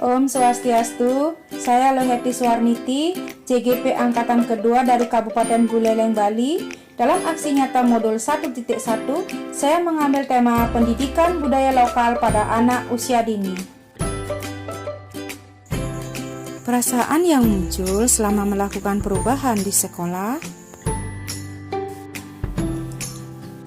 Om Swastiastu, saya Loheti Suwarniti, CGP Angkatan Kedua dari Kabupaten Buleleng, Bali. Dalam aksi nyata modul 1.1, saya mengambil tema pendidikan budaya lokal pada anak usia dini. Perasaan yang muncul selama melakukan perubahan di sekolah,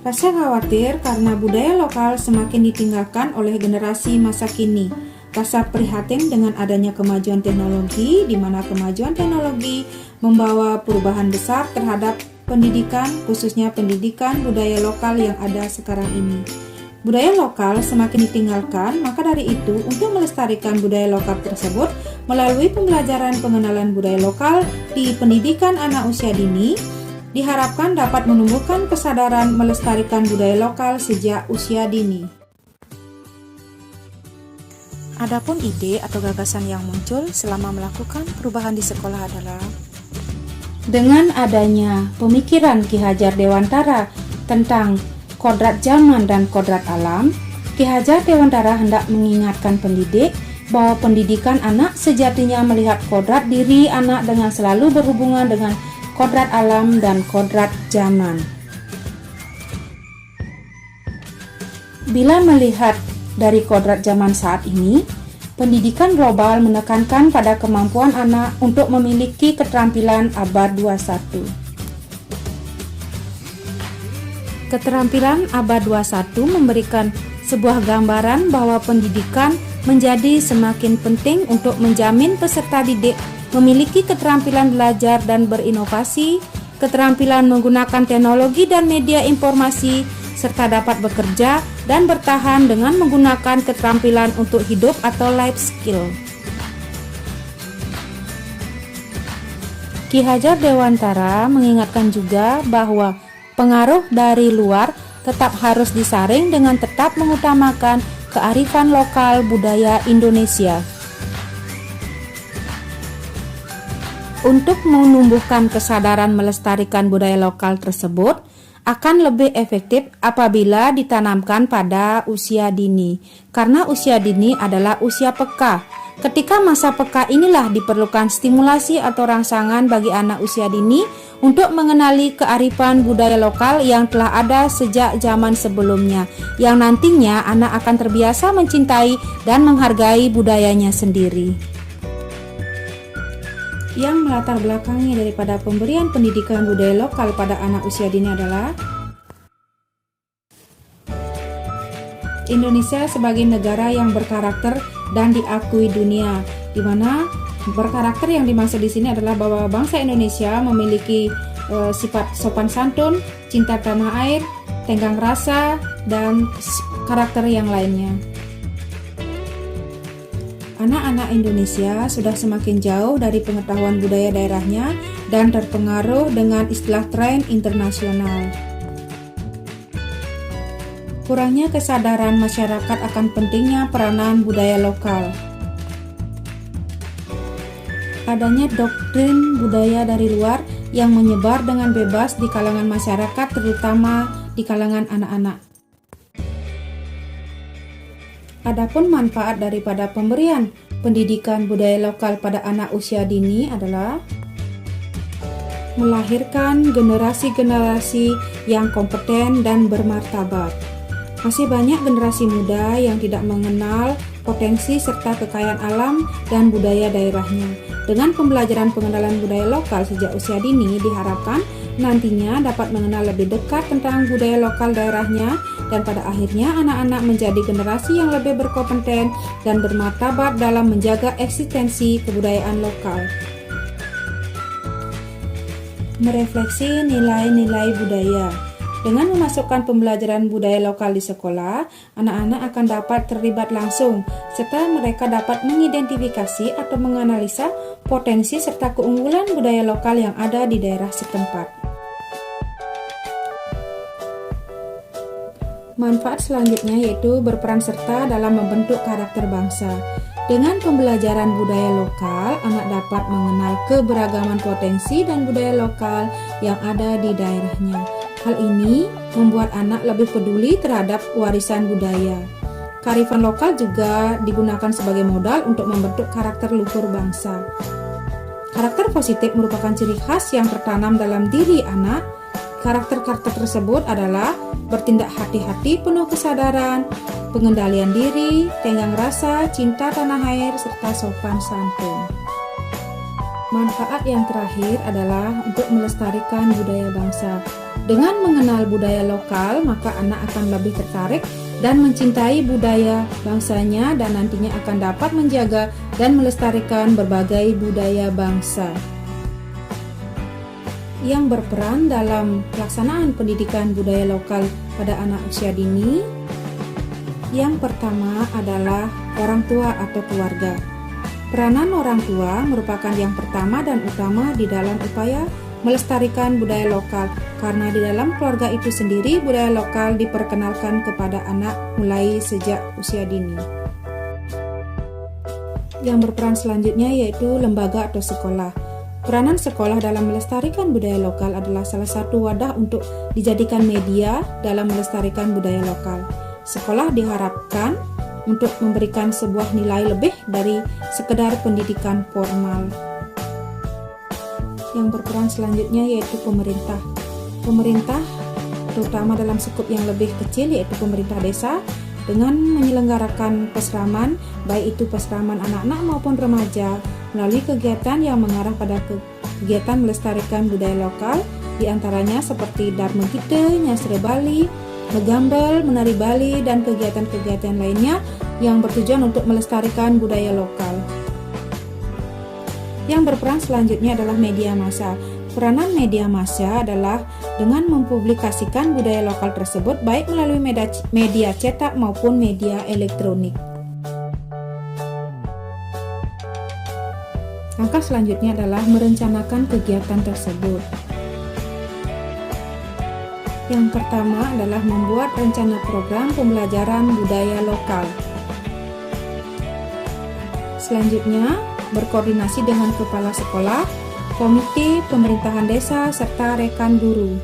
rasa khawatir karena budaya lokal semakin ditinggalkan oleh generasi masa kini. Rasa prihatin dengan adanya kemajuan teknologi, di mana kemajuan teknologi membawa perubahan besar terhadap pendidikan, khususnya pendidikan budaya lokal yang ada sekarang ini. Budaya lokal semakin ditinggalkan, maka dari itu untuk melestarikan budaya lokal tersebut melalui pembelajaran pengenalan budaya lokal di pendidikan anak usia dini, diharapkan dapat menumbuhkan kesadaran melestarikan budaya lokal sejak usia dini. Adapun ide atau gagasan yang muncul selama melakukan perubahan di sekolah adalah dengan adanya pemikiran Ki Hajar Dewantara tentang kodrat zaman dan kodrat alam, Ki Hajar Dewantara hendak mengingatkan pendidik bahwa pendidikan anak sejatinya melihat kodrat diri anak dengan selalu berhubungan dengan kodrat alam dan kodrat zaman. Bila melihat dari kodrat zaman saat ini, pendidikan global menekankan pada kemampuan anak untuk memiliki keterampilan abad 21. Keterampilan abad 21 memberikan sebuah gambaran bahwa pendidikan menjadi semakin penting untuk menjamin peserta didik memiliki keterampilan belajar dan berinovasi, keterampilan menggunakan teknologi dan media informasi, serta dapat bekerja dan bertahan dengan menggunakan keterampilan untuk hidup atau life skill. Ki Hajar Dewantara mengingatkan juga bahwa pengaruh dari luar tetap harus disaring dengan tetap mengutamakan kearifan lokal budaya Indonesia. Untuk menumbuhkan kesadaran melestarikan budaya lokal tersebut akan lebih efektif apabila ditanamkan pada usia dini, karena usia dini adalah usia peka. Ketika masa peka inilah diperlukan stimulasi atau rangsangan bagi anak usia dini untuk mengenali kearifan budaya lokal yang telah ada sejak zaman sebelumnya, yang nantinya anak akan terbiasa mencintai dan menghargai budayanya sendiri. Yang melatar belakangi daripada pemberian pendidikan budaya lokal pada anak usia dini adalah Indonesia sebagai negara yang berkarakter dan diakui dunia, di mana berkarakter yang dimaksud di sini adalah bahwa bangsa Indonesia memiliki sifat sopan santun, cinta tanah air, tenggang rasa, dan karakter yang lainnya. Anak-anak Indonesia sudah semakin jauh dari pengetahuan budaya daerahnya dan terpengaruh dengan istilah tren internasional. Kurangnya kesadaran masyarakat akan pentingnya peranan budaya lokal. Adanya doktrin budaya dari luar yang menyebar dengan bebas di kalangan masyarakat, terutama di kalangan anak-anak. Adapun manfaat daripada pemberian pendidikan budaya lokal pada anak usia dini adalah melahirkan generasi-generasi yang kompeten dan bermartabat. Masih banyak generasi muda yang tidak mengenal potensi serta kekayaan alam dan budaya daerahnya. Dengan pembelajaran pengenalan budaya lokal sejak usia dini, diharapkan nantinya dapat mengenal lebih dekat tentang budaya lokal daerahnya, dan pada akhirnya anak-anak menjadi generasi yang lebih berkompeten dan bermartabat dalam menjaga eksistensi kebudayaan lokal. Merefleksi nilai-nilai budaya. Dengan memasukkan pembelajaran budaya lokal di sekolah, anak-anak akan dapat terlibat langsung, serta mereka dapat mengidentifikasi atau menganalisa potensi serta keunggulan budaya lokal yang ada di daerah setempat. Manfaat selanjutnya yaitu berperan serta dalam membentuk karakter bangsa. Dengan pembelajaran budaya lokal, anak dapat mengenal keberagaman potensi dan budaya lokal yang ada di daerahnya. Hal ini membuat anak lebih peduli terhadap warisan budaya. Kearifan lokal juga digunakan sebagai modal untuk membentuk karakter luhur bangsa. Karakter positif merupakan ciri khas yang tertanam dalam diri anak. Karakter-karakter tersebut adalah bertindak hati-hati, penuh kesadaran, pengendalian diri, tenggang rasa, cinta tanah air, serta sopan santun. Manfaat yang terakhir adalah untuk melestarikan budaya bangsa. Dengan mengenal budaya lokal, maka anak akan lebih tertarik dan mencintai budaya bangsanya dan nantinya akan dapat menjaga dan melestarikan berbagai budaya bangsa. Yang berperan dalam pelaksanaan pendidikan budaya lokal pada anak usia dini, yang pertama adalah orang tua atau keluarga. Peranan orang tua merupakan yang pertama dan utama di dalam upaya melestarikan budaya lokal, karena di dalam keluarga itu sendiri budaya lokal diperkenalkan kepada anak mulai sejak usia dini. Yang berperan selanjutnya yaitu lembaga atau sekolah. Peranan sekolah dalam melestarikan budaya lokal adalah salah satu wadah untuk dijadikan media dalam melestarikan budaya lokal. Sekolah diharapkan untuk memberikan sebuah nilai lebih dari sekedar pendidikan formal. Yang berperan selanjutnya yaitu pemerintah. Pemerintah, terutama dalam skup yang lebih kecil yaitu pemerintah desa, dengan menyelenggarakan pesraman, baik itu pesraman anak-anak maupun remaja, melalui kegiatan yang mengarah pada kegiatan melestarikan budaya lokal, diantaranya seperti Dharma Gita, Nyasre Bali, Megambel, Menari Bali, dan kegiatan-kegiatan lainnya yang bertujuan untuk melestarikan budaya lokal. Yang berperan selanjutnya adalah media massa. Peranan media massa adalah dengan mempublikasikan budaya lokal tersebut baik melalui media cetak maupun media elektronik. Langkah selanjutnya adalah merencanakan kegiatan tersebut. Yang pertama adalah membuat rencana program pembelajaran budaya lokal. Selanjutnya, berkoordinasi dengan kepala sekolah, komite pemerintahan desa, serta rekan guru.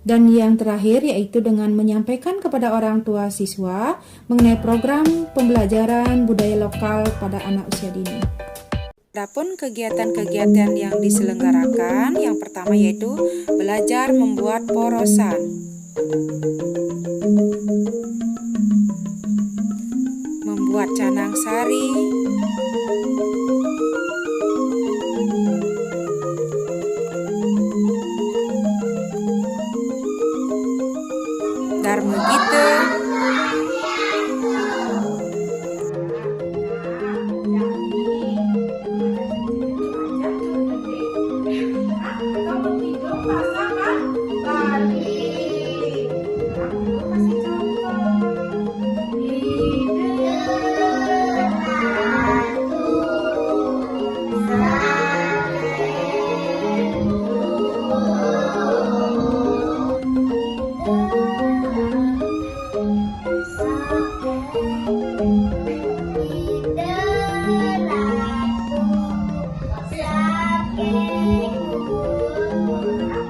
Dan yang terakhir yaitu dengan menyampaikan kepada orang tua siswa mengenai program pembelajaran budaya lokal pada anak usia dini. Adapun kegiatan-kegiatan yang diselenggarakan, yang pertama yaitu belajar membuat porosan. Membuat canang sari, Dharma Gita,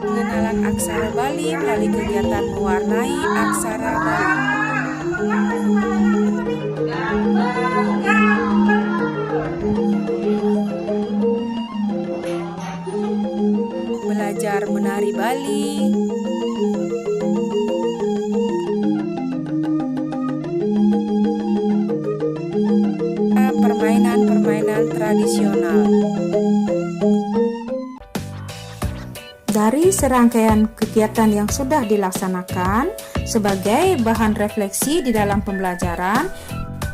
pengenalan aksara Bali melalui kegiatan mewarnai aksara Bali. Belajar menari Bali. Permainan-permainan tradisional. Dari serangkaian kegiatan yang sudah dilaksanakan sebagai bahan refleksi di dalam pembelajaran,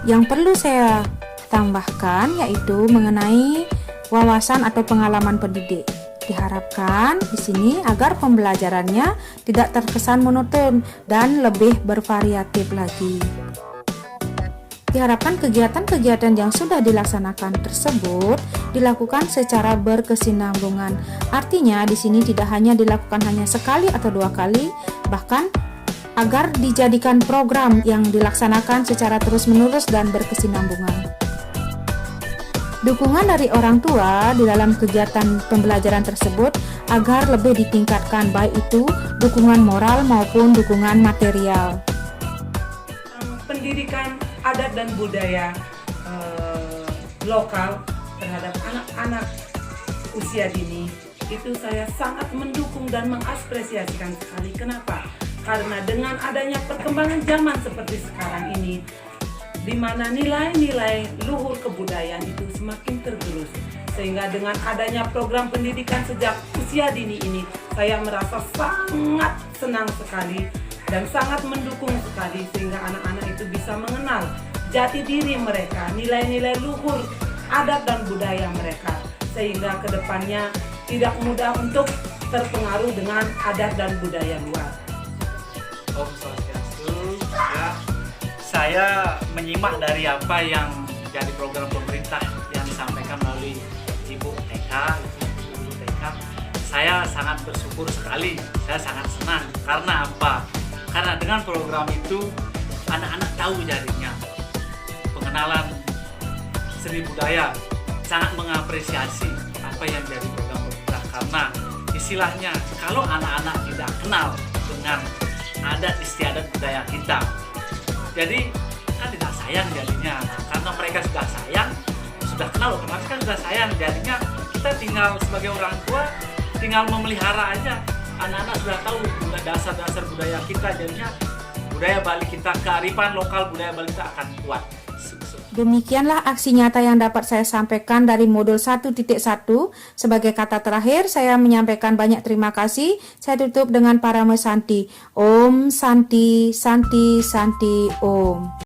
yang perlu saya tambahkan yaitu mengenai wawasan atau pengalaman pendidik. Diharapkan di sini agar pembelajarannya tidak terkesan monoton dan lebih bervariatif lagi. Diharapkan kegiatan-kegiatan yang sudah dilaksanakan tersebut dilakukan secara berkesinambungan. Artinya di sini tidak hanya dilakukan hanya sekali atau dua kali, bahkan agar dijadikan program yang dilaksanakan secara terus-menerus dan berkesinambungan. Dukungan dari orang tua di dalam kegiatan pembelajaran tersebut agar lebih ditingkatkan, baik itu dukungan moral maupun dukungan material. pendidikan adat dan budaya lokal terhadap anak-anak usia dini itu saya sangat mendukung dan mengapresiasikan sekali. Kenapa? Karena dengan adanya perkembangan zaman seperti sekarang ini, di mana nilai-nilai luhur kebudayaan itu semakin tergerus, sehingga dengan adanya program pendidikan sejak usia dini ini, saya merasa sangat senang sekali dan sangat mendukung sekali, sehingga anak-anak itu bisa mengenal jati diri mereka, nilai-nilai luhur adat dan budaya mereka, sehingga kedepannya tidak mudah untuk terpengaruh dengan adat dan budaya luar. Om Swastiastu. Ya, saya menyimak dari apa yang jadi program pemerintah yang disampaikan melalui Ibu TK, Ibu TK. Saya sangat bersyukur sekali, saya sangat senang. Karena apa? Karena dengan program itu anak-anak tahu jadinya pengenalan seni budaya, sangat mengapresiasi apa yang jadi program pemerintah. Karena istilahnya kalau anak-anak tidak kenal dengan adat istiadat budaya kita, jadi kan tidak sayang jadinya. Karena mereka sudah sayang, sudah kenal, otomatis kan sudah sayang, jadinya kita tinggal sebagai orang tua tinggal memelihara aja. Anak-anak sudah tahu dasar-dasar budaya kita, jadinya budaya Bali kita, kearifan lokal budaya Bali kita akan kuat. Demikianlah aksi nyata yang dapat saya sampaikan dari modul 1.1. Sebagai kata terakhir, saya menyampaikan banyak terima kasih. Saya tutup dengan Parame Santi. Om Santi, Santi, Santi, Om.